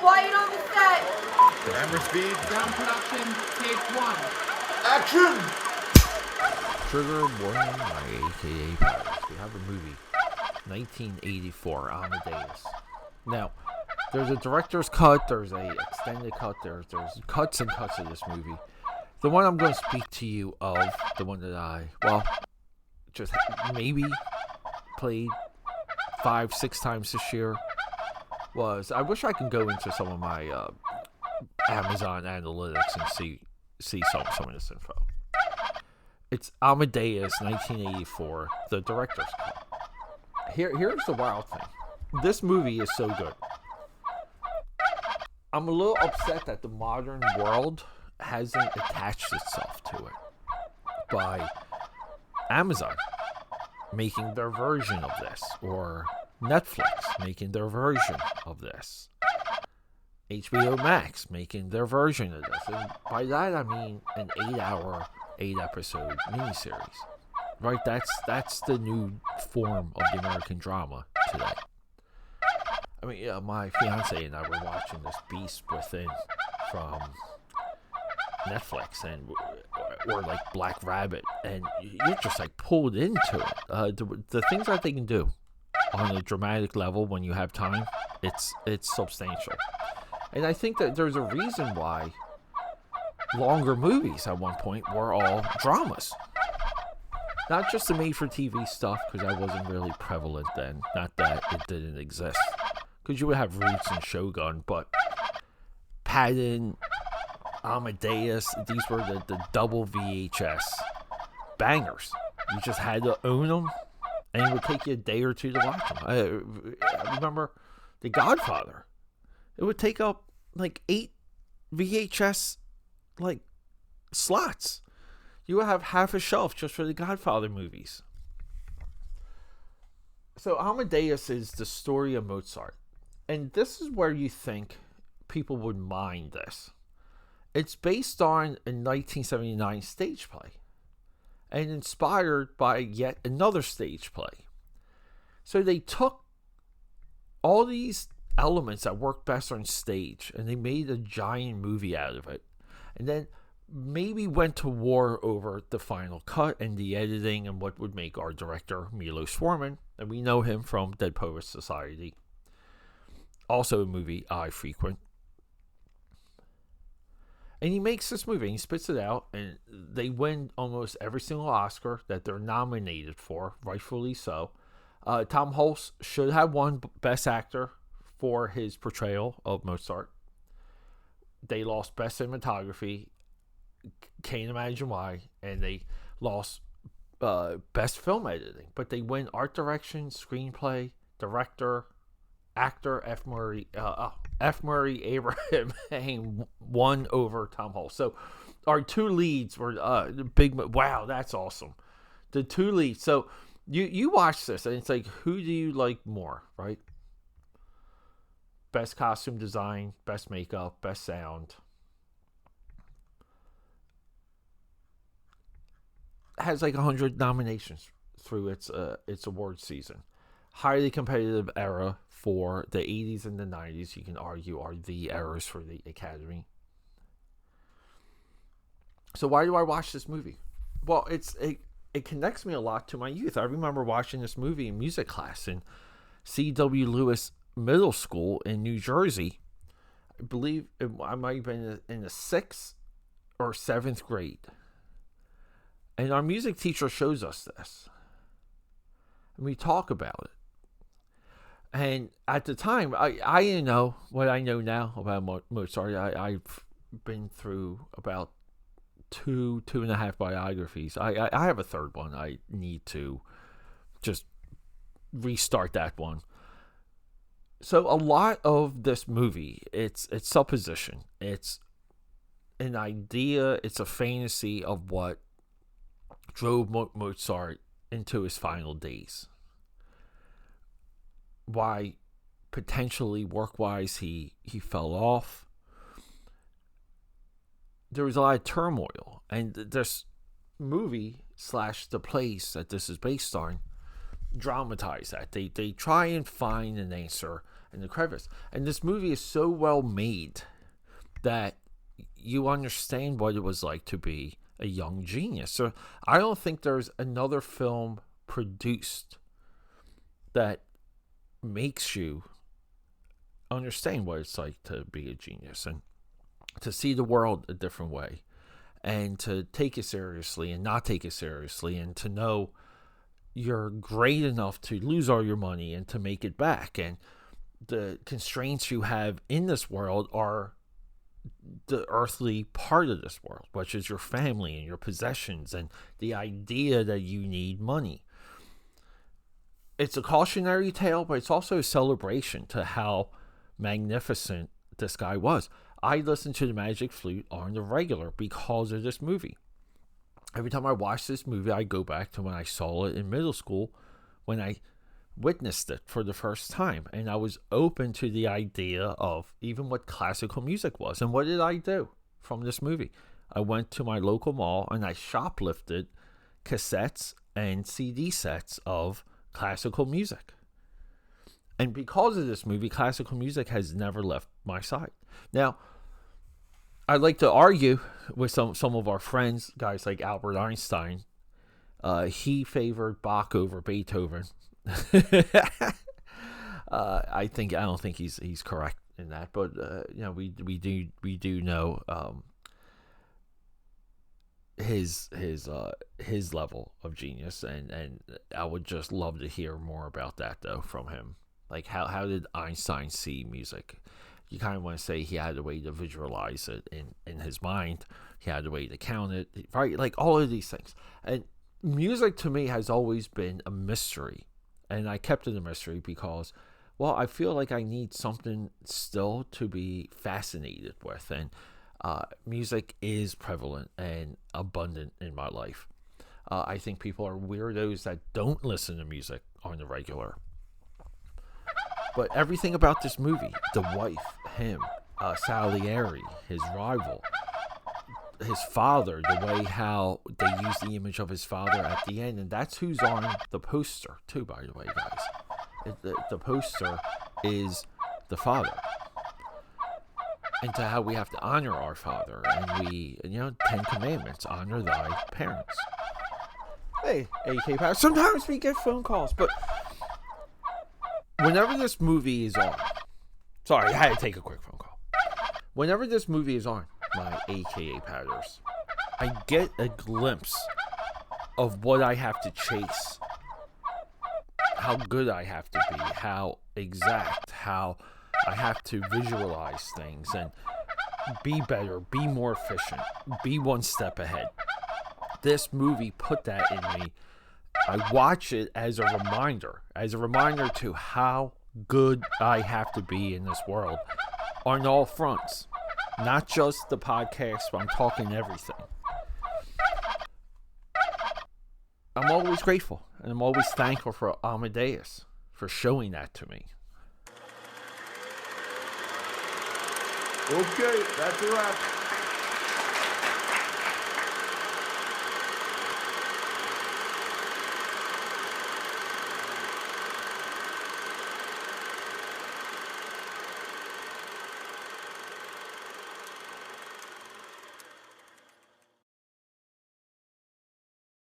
Quiet on the set. Camera speed. Sound production, take one. Action! Trigger warning by AKAPAD. We have a movie, 1984, Amadeus. Now, there's a director's cut, there's a extended cut, there's cuts and cuts of this movie. The one I'm going to speak to you of, the one that I, just maybe played 5-6 times this year, was, I wish I could go into some of my Amazon analytics and see some of this info. It's Amadeus, 1984, the director's cut. Here's the wild thing. This movie is so good. I'm a little upset that the modern world hasn't attached itself to it by Amazon making their version of this, or Netflix making their version of this, HBO Max making their version of this. And by that I mean an 8-hour, 8-episode miniseries. Right? That's the new form of the American drama today. I mean, yeah, my fiance and I were watching this Beast Within from Netflix, and or like Black Rabbit, and you're just like pulled into it. The things that they can do on a dramatic level when you have time, it's substantial. And I think that there's a reason why longer movies at one point were all dramas. Not just the made-for-TV stuff, because that wasn't really prevalent then. Not that it didn't exist. Because you would have Roots and Shogun, but Patton, Amadeus, these were the double VHS bangers. You just had to own them, and it would take you a day or two to watch them. I remember The Godfather. It would take up like 8 VHS slots. You would have half a shelf just for the Godfather movies. So Amadeus is the story of Mozart. And this is where you think people would mind this. It's based on a 1979 stage play and inspired by yet another stage play. So they took all these elements that work best on stage and they made a giant movie out of it. And then maybe went to war over the final cut and the editing and what would make our director Milos Forman, and we know him from Dead Poets Society, also a movie I frequent. And he makes this movie and he spits it out, and they win almost every single Oscar that they're nominated for, rightfully so. Tom Hulce should have won Best Actor for his portrayal of Mozart. They lost Best Cinematography. Can't imagine why. And they lost Best Film Editing. But they win Art Direction, Screenplay, Director, Actor. F. Murray Abraham won over Tom Hulce. So our two leads were wow, that's awesome. The two leads. So you watch this and it's like, who do you like more, right? Best costume design, best makeup, best sound. Has like 100 nominations through its award season. Highly competitive era for the 80s and the 90s, you can argue, are the eras for the Academy. So why do I watch this movie? Well, it connects me a lot to my youth. I remember watching this movie in music class in C.W. Lewis Middle School in New Jersey. I believe I might have been in the 6th or 7th grade. And our music teacher shows us this. And we talk about it. And at the time, I didn't know what I know now about Mozart. I've been through about 2.5 biographies. I have a third one. I need to just restart that one. So a lot of this movie, it's supposition. It's an idea. It's a fantasy of what drove Mozart into his final days. Why potentially work-wise he fell off. There was a lot of turmoil, and this movie / the place that this is based on dramatize that. They try and find an answer in the crevice. And this movie is so well made that you understand what it was like to be a young genius. So I don't think there's another film produced that makes you understand what it's like to be a genius and to see the world a different way, and to take it seriously and not take it seriously, and to know you're great enough to lose all your money and to make it back. And the constraints you have in this world are the earthly part of this world, which is your family and your possessions and the idea that you need money. It's a cautionary tale, but it's also a celebration to how magnificent this guy was. I listen to the Magic Flute on the regular because of this movie. Every time I watch this movie, I go back to when I saw it in middle school, when I witnessed it for the first time. And I was open to the idea of even what classical music was. And what did I do from this movie? I went to my local mall and I shoplifted cassettes and CD sets of classical music. And because of this movie, classical music has never left my side. Now, I'd like to argue with some of our friends, guys like Albert Einstein. He favored Bach over Beethoven. I don't think he's correct in that, but we do know his level of genius, and I would just love to hear more about that though from him. Like how did Einstein see music? You kind of want to say he had a way to visualize it in his mind. He had a way to count it, right? Like all of these things. And music to me has always been a mystery. And I kept it a mystery because, well, I feel like I need something still to be fascinated with. And music is prevalent and abundant in my life. I think people are weirdos that don't listen to music on the regular. But everything about this movie, the wife, him, Salieri, his rival, his father, the way how they use the image of his father at the end, and that's who's on the poster too, by the way, guys. The poster is the father. And to how we have to honor our father, and we, 10 Commandments, honor thy parents. Hey, AKAPAD, sometimes we get phone calls, but whenever this movie is on, sorry, I had to take a quick phone call. Whenever this movie is on, my AKAPADers, I get a glimpse of what I have to chase, how good I have to be, how exact, how I have to visualize things and be better, be more efficient, be one step ahead. This movie put that in me. I watch it as a reminder to how good I have to be in this world on all fronts. Not just the podcast, but I'm talking everything. I'm always grateful, and I'm always thankful for Amadeus for showing that to me. Okay, that's a wrap.